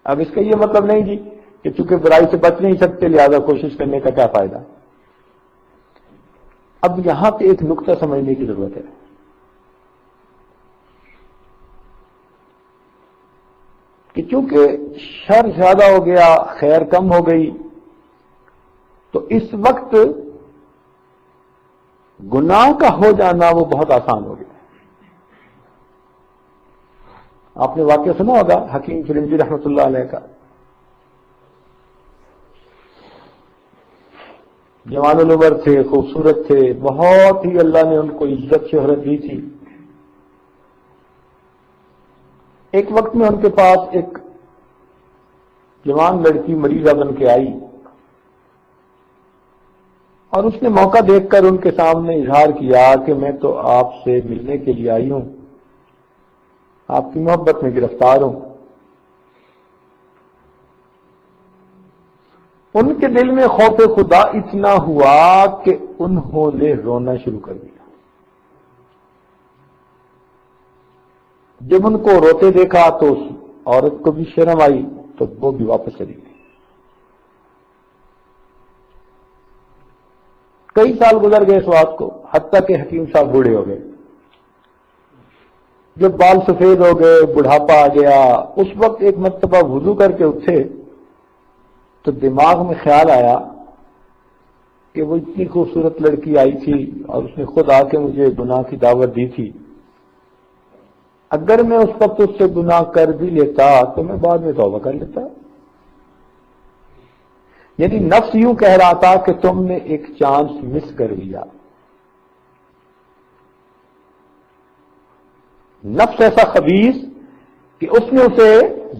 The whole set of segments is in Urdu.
اب اس کا یہ مطلب نہیں جی کہ چونکہ برائی سے بچ نہیں سکتے لہذا کوشش کرنے کا کیا فائدہ. اب یہاں پہ ایک نقطہ سمجھنے کی ضرورت ہے. کہ چونکہ شر زیادہ ہو گیا خیر کم ہو گئی تو اس وقت گناہ کا ہو جانا وہ بہت آسان ہو گیا. آپ نے واقعہ سنا ہوگا حکیم فرنجی رحمۃ اللہ علیہ کا. جوان العمر تھے، خوبصورت تھے، بہت ہی اللہ نے ان کو عزت شہرت دی تھی. ایک وقت میں ان کے پاس ایک جوان لڑکی مریضہ بن کے آئی اور اس نے موقع دیکھ کر ان کے سامنے اظہار کیا کہ میں تو آپ سے ملنے کے لیے آئی ہوں، آپ کی محبت میں گرفتار ہوں. ان کے دل میں خوف خدا اتنا ہوا کہ انہوں نے رونا شروع کر دیا. جب ان کو روتے دیکھا تو اس عورت کو بھی شرم آئی تو وہ بھی واپس چلی گئی. کئی سال گزر گئے اس بات کو، حتیٰ کہ حکیم صاحب بوڑھے ہو گئے. جب بال سفید ہو گئے، بڑھاپا آ گیا، اس وقت ایک مرتبہ وضو کر کے اٹھے تو دماغ میں خیال آیا کہ وہ اتنی خوبصورت لڑکی آئی تھی اور اس نے خود آ کے مجھے گناہ کی دعوت دی تھی، اگر میں اس وقت اس سے گناہ کر بھی لیتا تو میں بعد میں توبہ کر لیتا. یعنی نفس یوں کہہ رہا تھا کہ تم نے ایک چانس مس کر لیا. نفس ایسا خبیث کہ اس نے اسے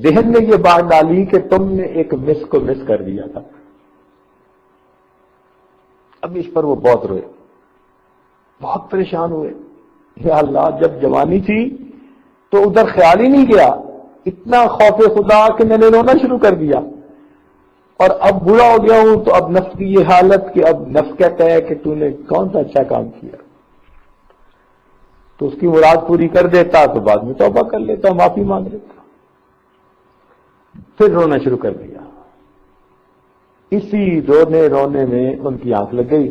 ذہن میں یہ بات ڈالی کہ تم نے ایک مس کو مس کر دیا تھا. اب اس پر وہ بہت روئے، بہت پریشان ہوئے. یا اللہ، جب جوانی تھی تو ادھر خیال ہی نہیں گیا، اتنا خوف خدا کہ میں نے رونا شروع کر دیا، اور اب بوڑھا ہو گیا ہوں تو اب نفس کی یہ حالت کہ اب نفس کہتا ہے کہ تو نے کون سا اچھا کام کیا. تو اس کی مراد پوری کر دیتا تو بعد میں توبہ کر لیتا، معافی مانگ لیتا. پھر رونا شروع کر دیا. اسی رونے رونے میں ان کی آنکھ لگ گئی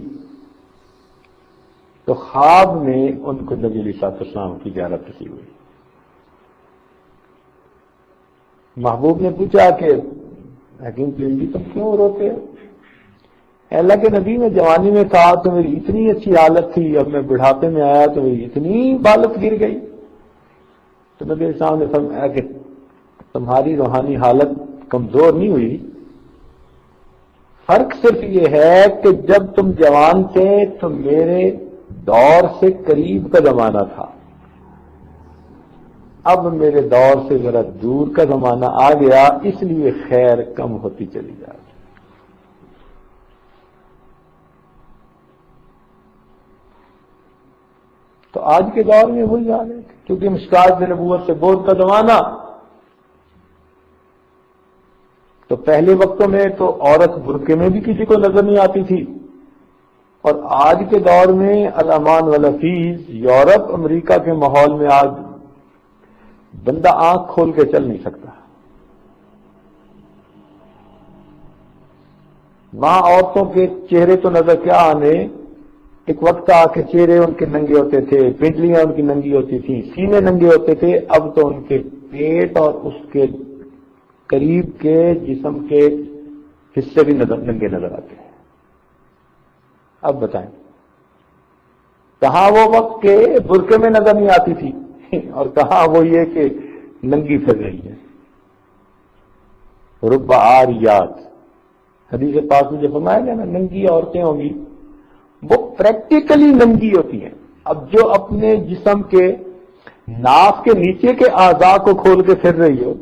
تو خواب میں ان کو نبی علیہ السلام کی زیارت نصیب ہوئی. محبوب نے پوچھا کہ حکیم فرنجی تم کیوں روتے ہو؟ اللہ کے نبی، میں جوانی میں تھا تو میری اتنی اچھی حالت تھی، اب میں بڑھاپے میں آیا تو میری اتنی بالت گر گئی. تو نبی علیہ السلام نے فرمایا کہ تمہاری روحانی حالت کمزور نہیں ہوئی، فرق صرف یہ ہے کہ جب تم جوان تھے تو میرے دور سے قریب کا زمانہ تھا، اب میرے دور سے ذرا دور کا زمانہ آ گیا، اس لیے خیر کم ہوتی چلی جا رہی. تو آج کے دور میں وہی حال ہے، کیونکہ مشکات نبوت سے بعد کا زمانہ. تو پہلے وقتوں میں تو عورت برقعے میں بھی کسی کو نظر نہیں آتی تھی، اور آج کے دور میں الامان والافیز یورپ امریکہ کے ماحول میں آج بندہ آنکھ کھول کے چل نہیں سکتا. وہاں عورتوں کے چہرے تو نظر کیا آنے، ایک وقت آ کے چہرے ان کے ننگے ہوتے تھے، پنڈلیاں ان کی ننگی ہوتی تھی، سینے ننگے ہوتے تھے، اب تو ان کے پیٹ اور اس کے قریب کے جسم کے حصے بھی ننگے نظر آتے ہیں. اب بتائیں کہاں وہ وقت کے برقعے میں نظر نہیں آتی تھی اور کہاں وہ یہ کہ ننگی پھر رہی ہے. رب عاریات، حدیث پاک میں جو فرمایا گیا نا ننگی عورتیں ہوں گی، وہ پریکٹیکلی ننگی ہوتی ہیں. اب جو اپنے جسم کے ناف کے نیچے کے اعضاء کو کھول کے پھر رہی ہو،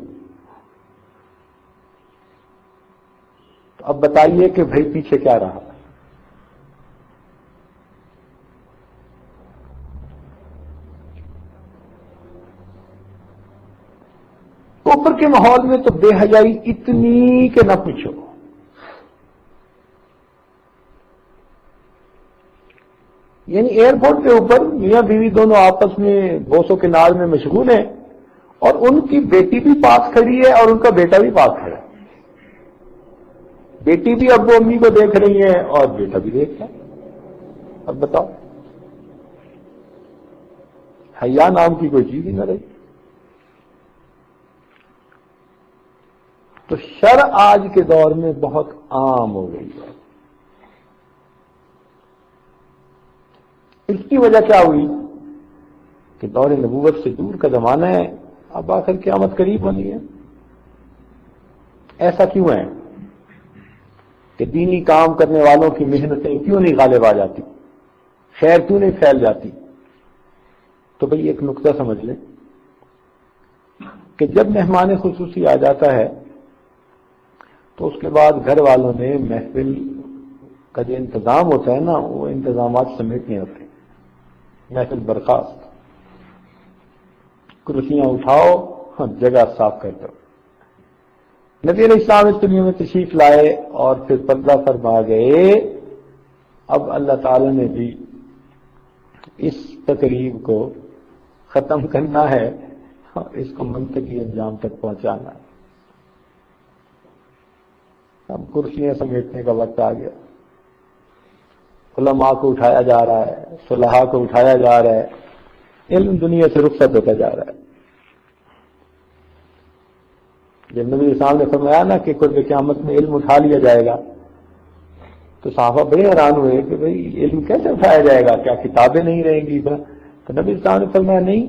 تو اب بتائیے کہ بھائی پیچھے کیا رہا. اوپر کے ماحول میں تو بے حیائی اتنی کہ نہ پوچھو. یعنی ایئرپورٹ کے اوپر میاں بیوی دونوں آپس میں بوسوں کے نال میں مشغول ہیں اور ان کی بیٹی بھی پاس کھڑی ہے اور ان کا بیٹا بھی پاس کھڑا ہے. بیٹی بھی ابو امی کو دیکھ رہی ہے اور بیٹا بھی دیکھ رہا ہے. اب بتاؤ، حیا نام کی کوئی چیز ہی نہ رہی. تو شر آج کے دور میں بہت عام ہو گئی ہے. اس کی وجہ کیا ہوئی کہ دور نبوت سے دور کا زمانہ ہے، اب آخر قیامت قریب ہونی ہے. ایسا کیوں ہے کہ دینی کام کرنے والوں کی محنتیں کیوں نہیں غالب آ جاتی، خیر کیوں نہیں پھیل جاتی؟ تو بھئی ایک نقطہ سمجھ لیں کہ جب مہمان خصوصی آ جاتا ہے تو اس کے بعد گھر والوں نے محفل کا جو انتظام ہوتا ہے نا، وہ انتظامات سمیٹنے ہوتے ہیں. محفل برخاست، کرسیاں اٹھاؤ، جگہ صاف کر دو. نبی علیہ السلام اس دنیا میں تشریف لائے اور پھر پردہ فرما گئے. اب اللہ تعالی نے بھی اس تقریب کو ختم کرنا ہے اور اس کو منطقی انجام تک پہنچانا ہے. اب کرسیاں سمیٹنے کا وقت آ گیا. علماء کو اٹھایا جا رہا ہے، صلحاء کو اٹھایا جا رہا ہے، علم دنیا سے رخصت ہوتا جا رہا ہے. جب نبی اسلام نے فرمایا نا کہ قرب قیامت میں علم اٹھا لیا جائے گا تو صحابہ بڑے حیران ہوئے کہ بھئی علم کیسے اٹھایا جائے گا، کیا کتابیں نہیں رہیں گی؟ تو نبی اسلام نے فرمایا نہیں،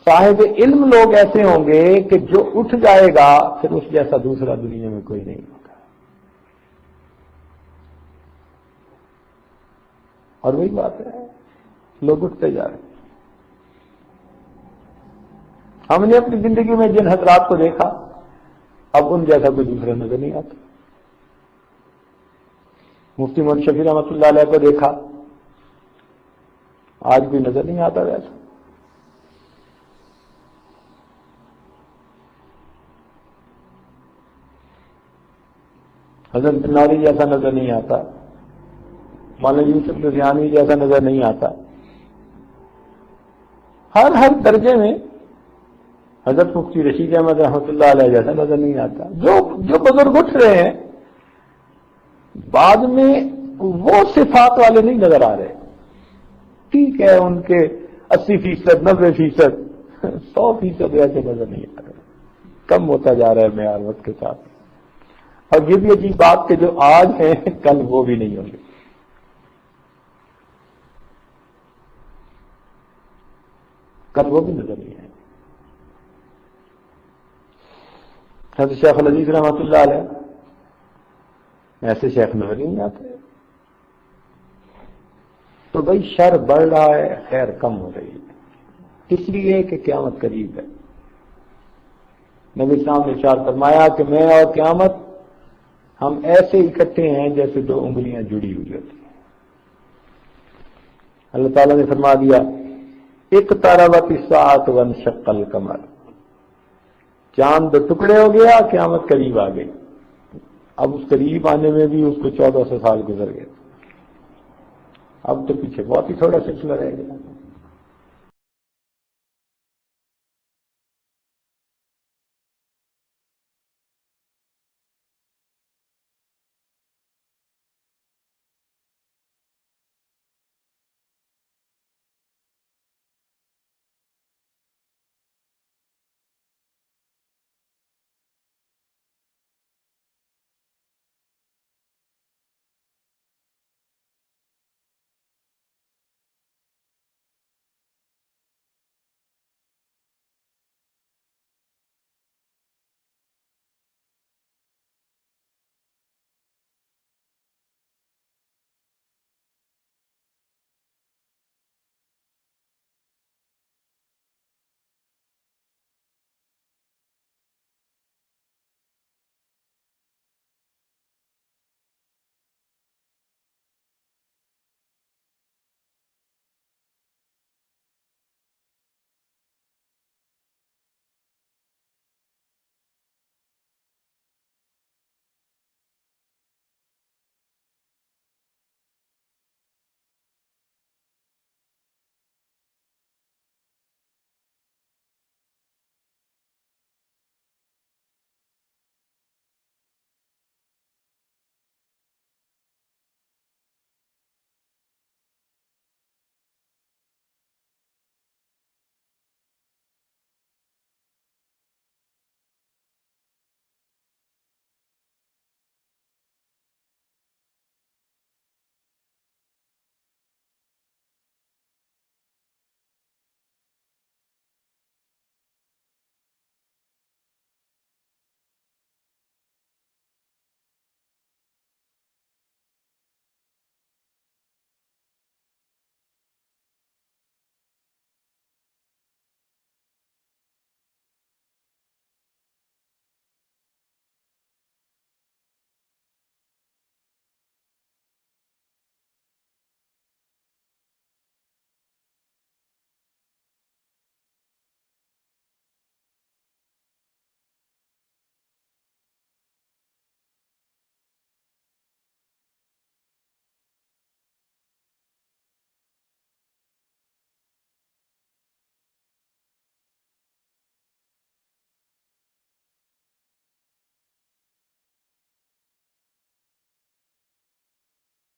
صاحب علم لوگ ایسے ہوں گے کہ جو اٹھ جائے گا پھر اس جیسا دوسرا دنیا میں کوئی نہیں ہوگا. اور وہی بات ہے، لوگ اٹھتے جا رہے ہیں. ہم نے اپنی زندگی میں جن حضرات کو دیکھا اب ان جیسا کوئی دوسرا نظر نہیں آتا. مفتی محمد شفیع رحمۃ اللہ علیہ کو دیکھا، آج بھی نظر نہیں آتا ویسا. حضرت بناری جیسا نظر نہیں آتا، مولانا یوسف نذیانی جیسا نظر نہیں آتا. ہر درجے میں حضرت مفتی رشید احمد رحمۃ اللہ علیہ جیسا نظر نہیں آتا. جو بزرگ اٹھ رہے ہیں بعد میں وہ صفات والے نہیں نظر آ رہے. ٹھیک ہے، ان کے 80%، 90%، 100% ایسے نظر نہیں آ رہے. کم ہوتا جا رہا ہے معیار وقت کے ساتھ. اور یہ بھی عجیب بات کہ جو آج ہیں کل وہ بھی نہیں ہوں گے. کل وہ بھی نظر نہیں آئے. حضرت شیخ العزیز رحمۃ اللہ علیہ ایسے شیخ نظر نہیں آتے. تو بھائی شر بڑھ رہا ہے، خیر کم ہو رہی ہے، اس لیے کہ قیامت قریب ہے. نبی صاحب نے ارشاد فرمایا کہ میں اور قیامت ہم ایسے اکٹھے ہیں جیسے دو انگلیاں جڑی ہوئی ہوتی ہیں. اللہ تعالیٰ نے فرما دیا اقتربت الساعۃ وانشق القمر، چاند ٹکڑے ہو گیا، قیامت قریب آ گئی. اب اس قریب آنے میں بھی اس کو 1400 سال گزر گئے. اب تو پیچھے بہت ہی تھوڑا سلسلہ رہ گیا.